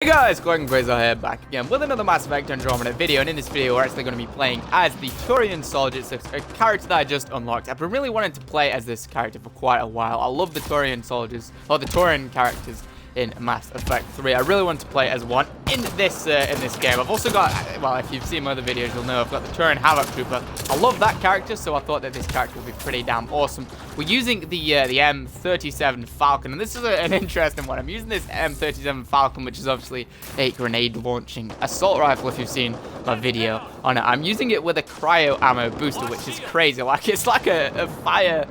Hey guys, Quigon Quasar here, back again with another Mass Effect Andromeda video, and in this video we're actually going to be playing as the Turian Soldier. It's a character that I just unlocked. I've been really wanting to play as this character for quite a while. I love the Turian soldiers, or the Turian characters in Mass Effect 3. I really want to play as one in this game. I've also got, well, if you've seen my other videos, you'll know I've got the Turian Havoc Trooper. I love that character, so I thought that this character would be pretty damn awesome. We're using the M37 Falcon, and this is an interesting one. I'm using this M37 Falcon, which is obviously a grenade-launching assault rifle, if you've seen my video on it. I'm using it with a cryo ammo booster, which is crazy. Like, it's like a fire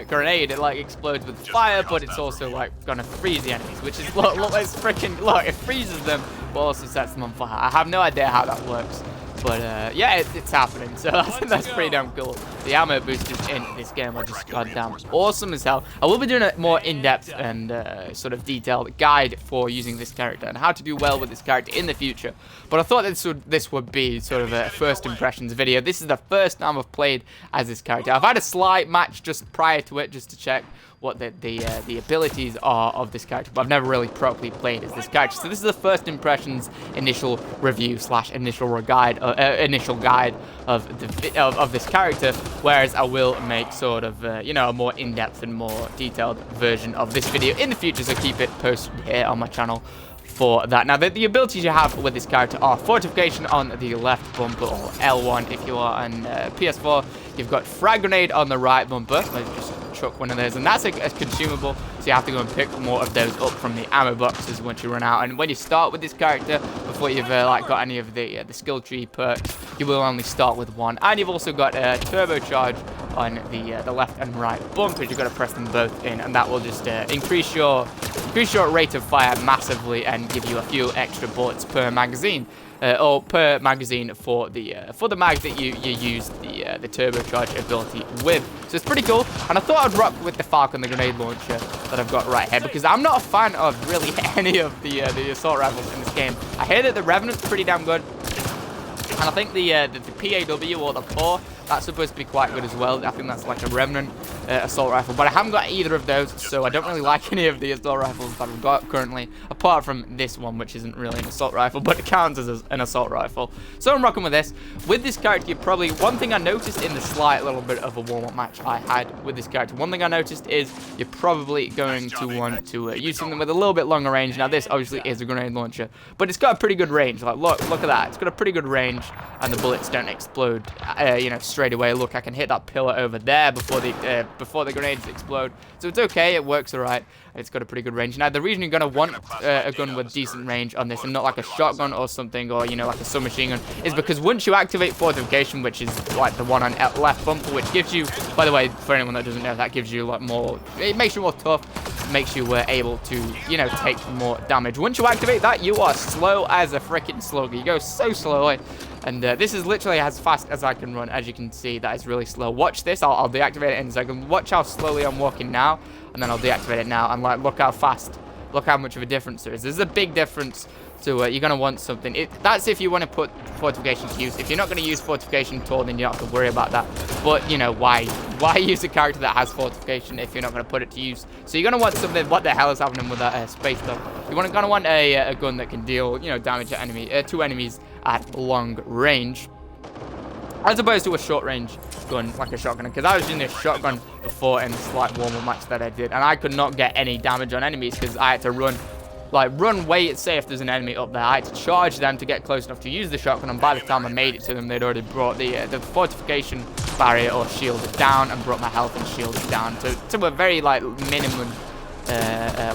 grenade. It like explodes with fire, but it's also like gonna freeze the enemies, which is look, it's freaking look. It freezes them, but also sets them on fire. I have no idea how that works, but yeah, it's happening. So I think that's pretty damn cool. The ammo boosters in this game are just goddamn awesome as hell. I will be doing a more in-depth and sort of detailed guide for using this character and how to do well with this character in the future. But I thought this would be sort of a first impressions video. This is the first time I've played as this character. I've had a slight match just prior to it, just to check what the abilities are of this character, but I've never really properly played as this character. So this is the first impressions, initial review / initial guide of this character. Whereas I will make sort of you know, a more in-depth and more detailed version of this video in the future. So keep it posted here on my channel for that. Now, the abilities you have with this character are Fortification on the left bumper, or L1 if you are on PS4. You've got Frag Grenade on the right bumper. Let's just chuck one of those, and that's a consumable, so you have to go and pick more of those up from the ammo boxes once you run out. And when you start with this character, before you've like got any of the skill tree perks, you will only start with one. And you've also got a turbocharge on the left and right bumpers. You've got to press them both in, and that will just increase your rate of fire massively and give you a few extra bullets per magazine. Or per magazine for the mag that you use the turbocharge ability with. So it's pretty cool, and I thought I'd rock with the Falcon, the grenade launcher that I've got right here, because I'm not a fan of really any of the assault rifles in this game. I hear that the Revenant's pretty damn good, and I think the PAW or the PAW, that's supposed to be quite good as well. I think that's like a Revenant assault rifle, but I haven't got either of those, so I don't really like any of the assault rifles that I've got currently, apart from this one, which isn't really an assault rifle, but it counts as an assault rifle. So I'm rocking with this. With this character, you probably, one thing I noticed in the slight little bit of a warm-up match I had with this character, one thing I noticed is you're probably going to want to use something with a little bit longer range. Now, this obviously is a grenade launcher, but it's got a pretty good range. Like, look at that. It's got a pretty good range, and the bullets don't explode, you know, straight away. Look, I can hit that pillar over there before the grenades explode, so it's okay. It works alright. It's got a pretty good range. Now, the reason you're gonna want a gun with decent range on this, and not like a shotgun or something, or you know, like a submachine gun, is because once you activate Fortification, which is like the one on left bumper, which gives you, by the way, for anyone that doesn't know, that gives you like more. It makes you more tough. Makes you able to, you know, take more damage. Once you activate that, you are slow as a freaking slugger. You go so slowly, and this is literally as fast as I can run. As you can see, that is really slow. Watch this. I'll deactivate it in a second. Watch how slowly I'm walking now, and then I'll deactivate it now. And like, look how fast. Look how much of a difference there is. There's a big difference. So you're going to want something. That's if you want to put Fortification to use. If you're not going to use Fortification at all, then you don't have to worry about that. But, you know, why use a character that has Fortification if you're not going to put it to use? So you're going to want something. What the hell is happening with that space stuff? You're going to want a gun that can deal, you know, damage to enemies at long range, as opposed to a short range gun like a shotgun. Because I was using a shotgun before in the slight warm-up match that I did, and I could not get any damage on enemies because I had to run way, say if there's an enemy up there, I had to charge them to get close enough to use the shotgun, and by the time I made it to them, they'd already brought the Fortification barrier or shield down and brought my health and shield down to a very like minimum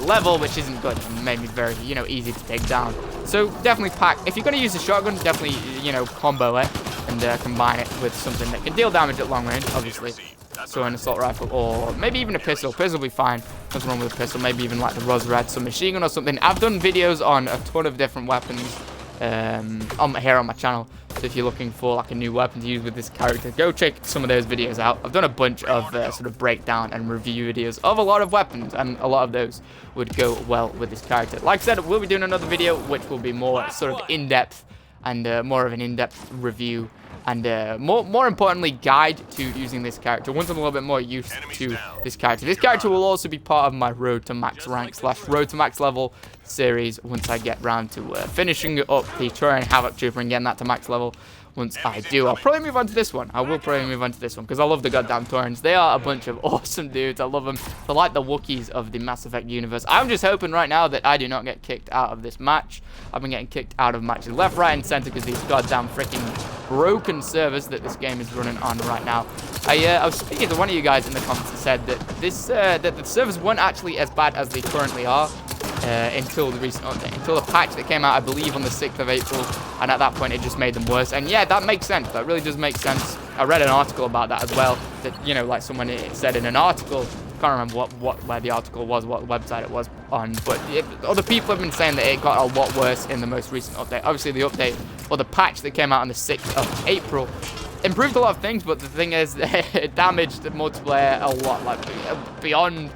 level, which isn't good. It made me very, you know, easy to take down. So definitely if you're going to use a shotgun, definitely, you know, combo it and combine it with something that can deal damage at long range, obviously. So an assault rifle, or maybe even a pistol. Pistol will be fine. Nothing wrong with a pistol. Maybe even like the Rosrad submachine gun or something. I've done videos on a ton of different weapons here on my channel. So if you're looking for like a new weapon to use with this character, go check some of those videos out. I've done a bunch of sort of breakdown and review videos of a lot of weapons, and a lot of those would go well with this character. Like I said, we'll be doing another video which will be more sort of in-depth and more of an in-depth review and more importantly, guide to using this character once I'm a little bit more used to this character. This character will also be part of my road to max rank / road to max level series once I get round to finishing up the Turian Havoc Trooper and getting that to max level. Once I do, I'll probably move on to this one. I will probably move on to this one because I love the goddamn Turians. They are a bunch of awesome dudes. I love them. They're like the Wookiees of the Mass Effect universe. I'm just hoping right now that I do not get kicked out of this match. I've been getting kicked out of matches left, right, and center because these goddamn freaking broken servers that this game is running on right now. I was speaking to one of you guys in the comments that said that that the servers weren't actually as bad as they currently are. Until the recent update, until the patch that came out, I believe, on the 6th of April, and at that point it just made them worse. And yeah, that makes sense. That really does make sense. I read an article about that as well. That, you know, like someone said in an article, I can't remember where the article was, what website it was on, but other people have been saying that it got a lot worse in the most recent update. Obviously, the update or the patch that came out on the 6th of April improved a lot of things, but the thing is, it damaged the multiplayer a lot, like beyond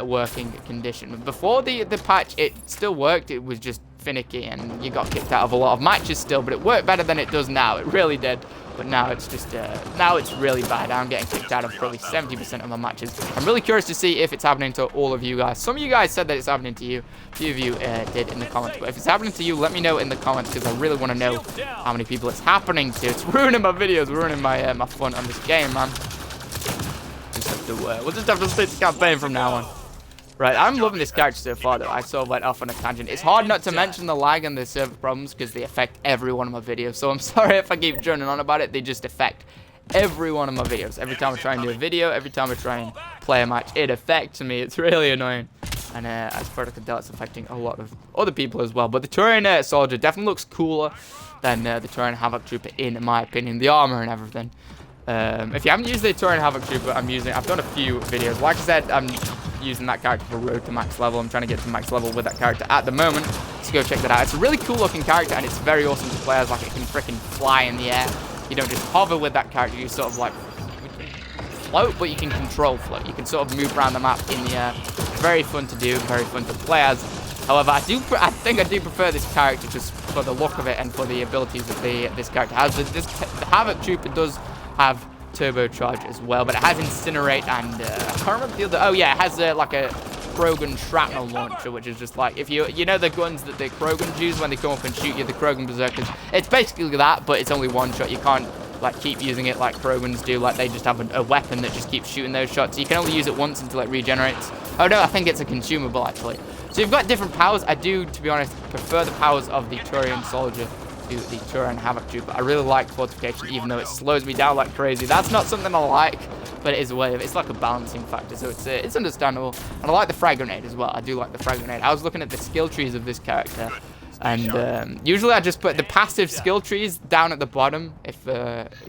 working condition. Before the patch, it still worked. It was just finicky and you got kicked out of a lot of matches still, but it worked better than it does now. It really did. But now it's just now it's really bad. I'm getting kicked out of probably 70% of my matches. I'm really curious to see if it's happening to all of you guys. Some of you guys said that it's happening to you. A few of you did in the comments. But if it's happening to you, let me know in the comments because I really want to know how many people it's happening to. It's ruining my videos, ruining my my fun on this game, man. We'll just have to stick to campaign from now on. Right, I'm loving this character so far, though. I sort of went off on a tangent. It's hard not to mention the lag and the server problems because they affect every one of my videos. So I'm sorry if I keep droning on about it. They just affect every one of my videos. Every time I try and do a video, every time I try and play a match, it affects me. It's really annoying. And as far as I can tell, it's affecting a lot of other people as well. But the Turian Soldier definitely looks cooler than the Turian Havoc Trooper, in my opinion. The armor and everything. If you haven't used the Turian Havoc Trooper, I've done a few videos. Like I said, I'm using that character for road to max level. I'm trying to get to max level with that character at the moment. So go check that out. It's a really cool looking character and it's very awesome to play as. Like, it can freaking fly in the air. You don't just hover with that character, you sort of like float, but you can control float. You can sort of move around the map in the air. Very fun to do, very fun to play as. However, I think I do prefer this character just for the look of it and for the abilities that this character has. The Havoc Trooper does have turbocharge as well, but it has incinerate and I can't remember the other. Oh yeah, it has like a Krogan shrapnel launcher, which is just like, if you know the guns that the Krogans use when they come up and shoot you, the Krogan berserkers. It's basically that, but it's only one shot. You can't like keep using it like Krogans do. Like, they just have a weapon that just keeps shooting those shots. You can only use it once until it regenerates. Oh no, I think it's a consumable actually. So you've got different powers. I do, to be honest, prefer the powers of the Turian Soldier to the Turian Havoc Trooper. I really like Fortification, even though it slows me down like crazy. That's not something I like, but it is a way of, it's like a balancing factor, so it's understandable. And I like the frag grenade as well. I do like the frag grenade. I was looking at the skill trees of this character, and usually I just put the passive skill trees down at the bottom. If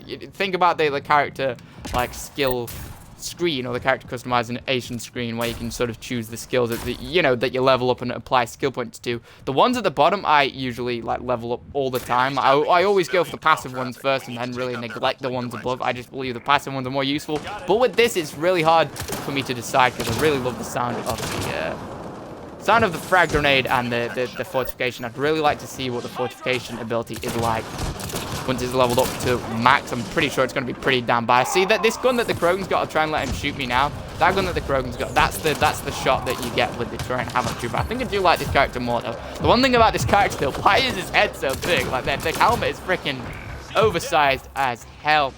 you think about the character like skill screen, or the character customization screen, where you can sort of choose the skills that you level up and apply skill points to. The ones at the bottom I usually like level up all the time. I always go for the passive ones first and then really neglect the ones above. I just believe the passive ones are more useful. But with this, it's really hard for me to decide because I really love the sound of the frag grenade and the fortification. I'd really like to see what the fortification ability is like once it's leveled up to max. I'm pretty sure it's going to be pretty damn bad. See that this gun that the Krogan's got, I'll try and let him shoot me now. That gun that the Krogan's got, that's the shot that you get with the Turian Havoc Trooper. I think I do like this character more though. The one thing about this character though, why is his head so big? Like, the helmet is freaking oversized as hell.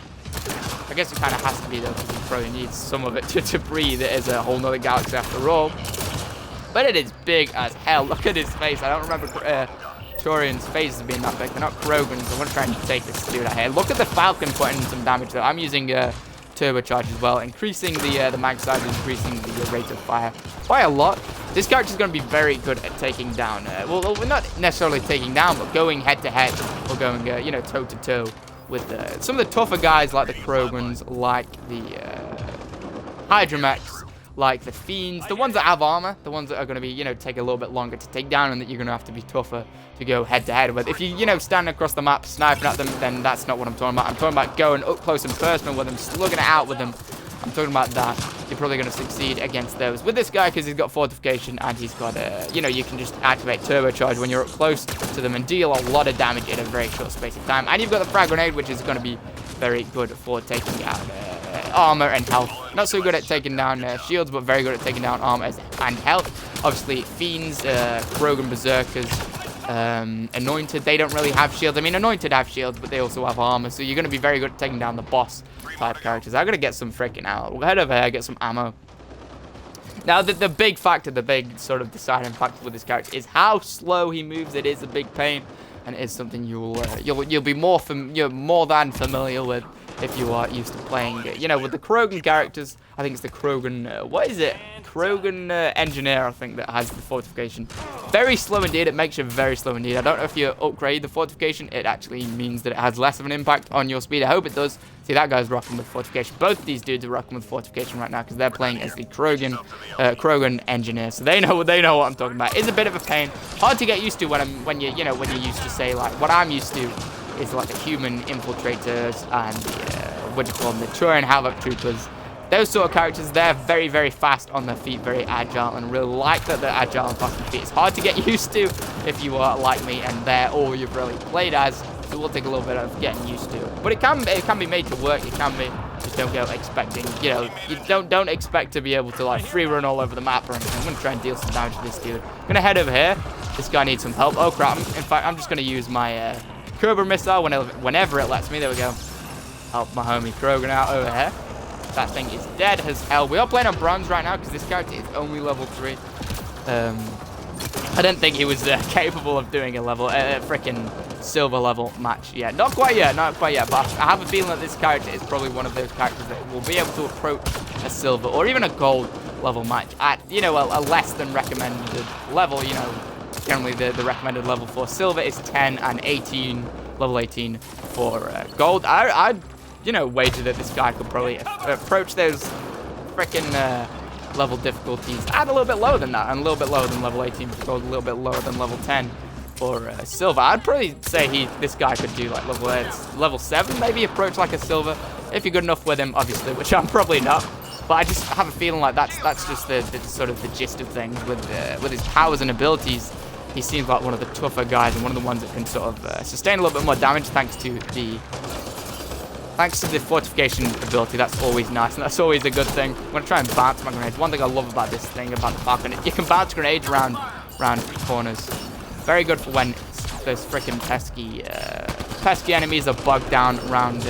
I guess it kind of has to be though, because he probably needs some of it to breathe. It is a whole nother galaxy after all. But it is big as hell. Look at his face. I don't remember Turian's faces being that big. They're not Krogans. I'm going to try and take this dude out here. Look at the Falcon putting some damage though. I'm using turbocharge as well, increasing the mag size, increasing the rate of fire by a lot. This character is going to be very good at taking down. Well, we're not necessarily taking down, but going head to head or going toe to toe with some of the tougher guys like the Krogans, like the Hydromex, like the Fiends, the ones that have armor, the ones that are going to be, take a little bit longer to take down and that you're going to have to be tougher to go head to head with. If you, stand across the map sniping at them, then that's not what I'm talking about. I'm talking about going up close and personal with them, slugging it out with them. I'm talking about that. You're probably going to succeed against those. With this guy, because he's got fortification and he's got, you can just activate turbocharge when you're up close to them and deal a lot of damage in a very short space of time. And you've got the frag grenade, which is going to be very good for taking out armor and health. Not so good at taking down shields, but very good at taking down armor and health. Obviously, Fiends, Quigon Berserkers, Anointed, they don't really have shields. I mean, Anointed have shields, but they also have armor, so you're going to be very good at taking down the boss type characters. I'm going to get some freaking out. We'll head over here, get some ammo. Now, the big factor, the big sort of deciding factor with this character is how slow he moves. It is a big pain, and it is something you'll be more than familiar with if you are used to playing, you know, with the Quigon characters. I think it's the Quigon, what is it? Quigon Engineer, I think, that has the fortification. Very slow indeed. It makes you very slow indeed. I don't know if you upgrade the fortification, it actually means that it has less of an impact on your speed. I hope it does. See, that guy's rocking with fortification. Both of these dudes are rocking with fortification right now because they're playing as the Quigon Engineer. So they know what I'm talking about. It's a bit of a pain. Hard to get used to when you're used to, say, like, what I'm used to is like the human infiltrators and what do you call them, the Turian Havoc troopers. Those sort of characters, they're very, very fast on their feet, very agile, and really like that they're agile and fast on their feet. It's hard to get used to if you are like me and they're all you've really played as. So it will take a little bit of getting used to. But it can be made to work. It can be. Just don't go expecting, you know, you don't expect to be able to like free run all over the map or anything. I'm gonna try and deal some damage to this dude. I'm gonna head over here. This guy needs some help. Oh crap! In fact, I'm just gonna use my Cobra missile whenever it lets me. There we go. Help my homie Quigon out over here. That thing is dead as hell. We are playing on bronze right now because this character is only level 3. I didn't think he was capable of doing a freaking silver level match yet. Not quite yet, but I have a feeling that this character is probably one of those characters that will be able to approach a silver or even a gold level match at, you know, a less than recommended level. You know, generally the recommended level for silver is 10 and 18, level 18 for gold. I'd you know, wager that this guy could probably approach those freaking level difficulties and a little bit lower than that, and a little bit lower than level 18 for gold, a little bit lower than level 10 for silver. I'd probably say this guy could do like level 7, maybe approach like a silver if you're good enough with him, obviously, which I'm probably not. But I just have a feeling like that's just the sort of the gist of things with his powers and abilities. He seems like one of the tougher guys and one of the ones that can sort of sustain a little bit more damage thanks to the fortification ability. That's always nice, and that's always a good thing. I'm going to try and bounce my grenades. One thing I love about this thing, about the Falcon, you can bounce grenades around corners. Very good for when those freaking pesky enemies are bugged down around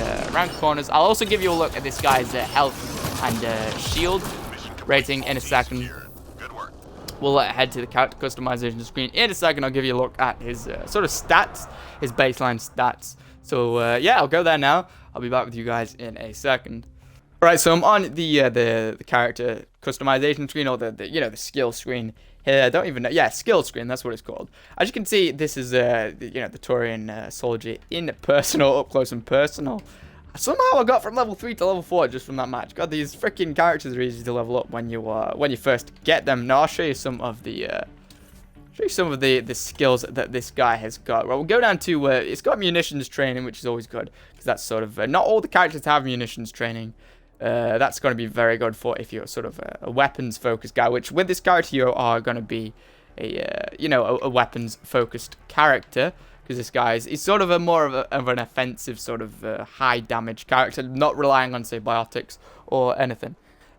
corners. I'll also give you a look at this guy's health and shield rating in a second. We'll head to the character customization screen in a second. I'll give you a look at his sort of stats, his baseline stats. So yeah, I'll go there now. I'll be back with you guys in a second. All right, so I'm on the character customization screen, or the skill screen here. I don't even know. Yeah, skill screen. That's what it's called. As you can see, this is the Turian soldier in personal, up close and personal. Somehow I got from level 3 to level 4 just from that match. God, these freaking characters are easy to level up when you first get them. Now I'll show you some of the skills that this guy has got. Well, we'll go down to it's got munitions training, which is always good because that's sort of not all the characters have munitions training. That's going to be very good for if you're sort of a weapons focused guy, which with this character you are going to be a weapons focused character. Because this guy is sort of more of an offensive sort of high damage character, not relying on, say, biotics or anything.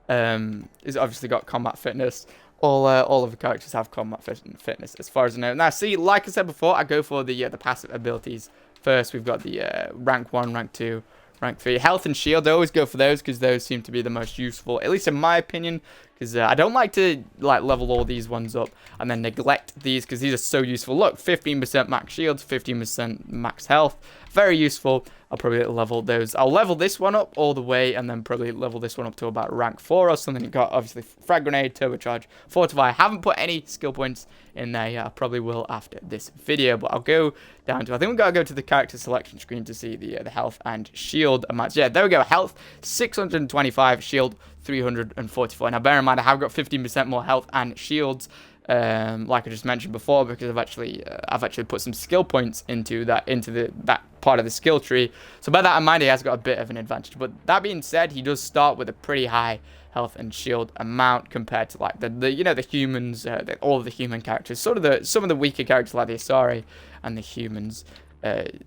He's obviously got combat fitness. All of the characters have combat fitness, as far as I know. Now, see, like I said before, I go for the passive abilities first. We've got the rank 1, rank 2, rank 3. Health and shield, I always go for those because those seem to be the most useful, at least in my opinion. Because I don't like to level all these ones up and then neglect these because these are so useful. Look, 15% max shields, 15% max health. Very useful. I'll probably level those. I'll level this one up all the way and then probably level this one up to about rank 4 or something. You got obviously frag grenade, turbocharge, fortify. I haven't put any skill points in there yet. I probably will after this video, but I'll go down to, I think we've got to go to the character selection screen to see the health and shield amounts. Yeah, there we go. Health 625, shield 344. Now bear in mind I have got 15% more health and shields, like I just mentioned before, because I've actually put some skill points into that part of the skill tree. So by that in mind, he has got a bit of an advantage. But that being said, he does start with a pretty high health and shield amount compared to like the humans, all of the human characters, some of the weaker characters like the Asari and the humans.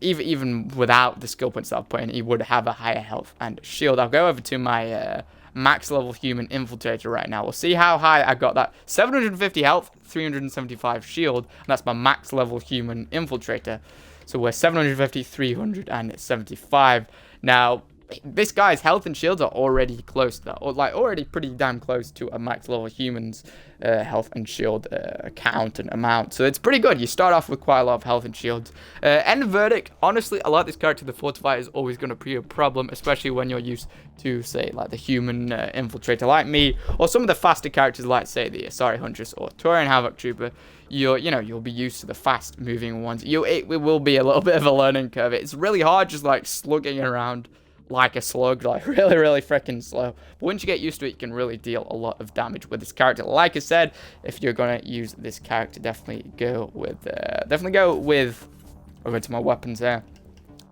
even without the skill points that I've put in, he would have a higher health and shield. I'll go over to my max level human infiltrator right now. We'll see how high I got that. 750 health, 375 shield, and that's my max level human infiltrator. So we're 750, 375. Now, this guy's health and shields are already close to that, or like already pretty damn close to a max level human's health and shield count and amount. So it's pretty good. You start off with quite a lot of health and shields. End verdict, honestly, I like this character. The Fortifier is always going to be a problem, especially when you're used to, say, like the human infiltrator like me, or some of the faster characters like, say, the Asari Huntress or Turian Havoc Trooper. You'll be used to the fast moving ones. It will be a little bit of a learning curve. It's really hard just like slugging around like a slug, like really freaking slow. But once you get used to it, you can really deal a lot of damage with this character. Like I said, if you're gonna use this character, definitely go with I'll go to my weapons here.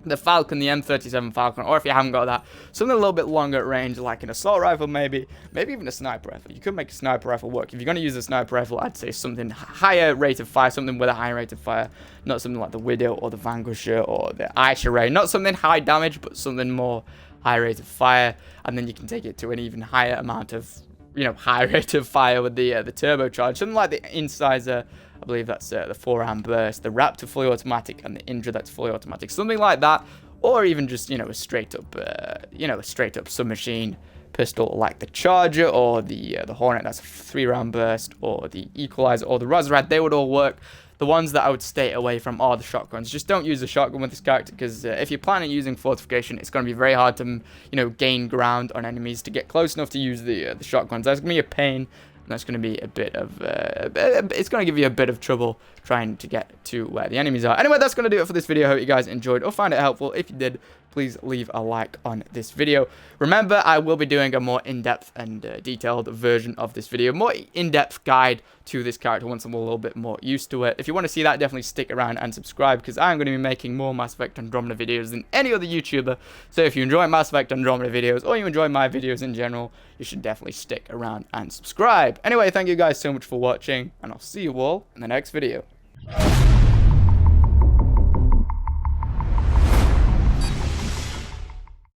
The Falcon, the M37 Falcon, or if you haven't got that, something a little bit longer at range, like an assault rifle, maybe even a sniper rifle. You could make a sniper rifle work. If you're going to use a sniper rifle, I'd say something higher rate of fire, something with a higher rate of fire, not something like the Widow or the Vanquisher or the Aisha Ray, not something high damage, but something more high rate of fire, and then you can take it to an even higher amount of, high rate of fire with the turbocharge, something like the Incisor. I believe that's the 4-round burst, the Raptor fully automatic, and the Indra that's fully automatic. Something like that, or even just a straight up submachine pistol like the Charger or the Hornet that's a 3-round burst, or the Equalizer or the Rosrad. They would all work. The ones that I would stay away from are the shotguns. Just don't use the shotgun with this character, because if you're planning on using fortification, it's going to be very hard to gain ground on enemies to get close enough to use the shotguns. That's going to be a pain. That's going to be a bit of, it's going to give you a bit of trouble trying to get to where the enemies are. Anyway, that's going to do it for this video. I hope you guys enjoyed or found it helpful. If you did, please leave a like on this video. Remember, I will be doing a more in-depth and detailed version of this video, more in-depth guide to this character once I'm a little bit more used to it. If you want to see that, definitely stick around and subscribe, because I'm going to be making more Mass Effect Andromeda videos than any other YouTuber. So if you enjoy Mass Effect Andromeda videos, or you enjoy my videos in general, you should definitely stick around and subscribe. Anyway, thank you guys so much for watching, and I'll see you all in the next video.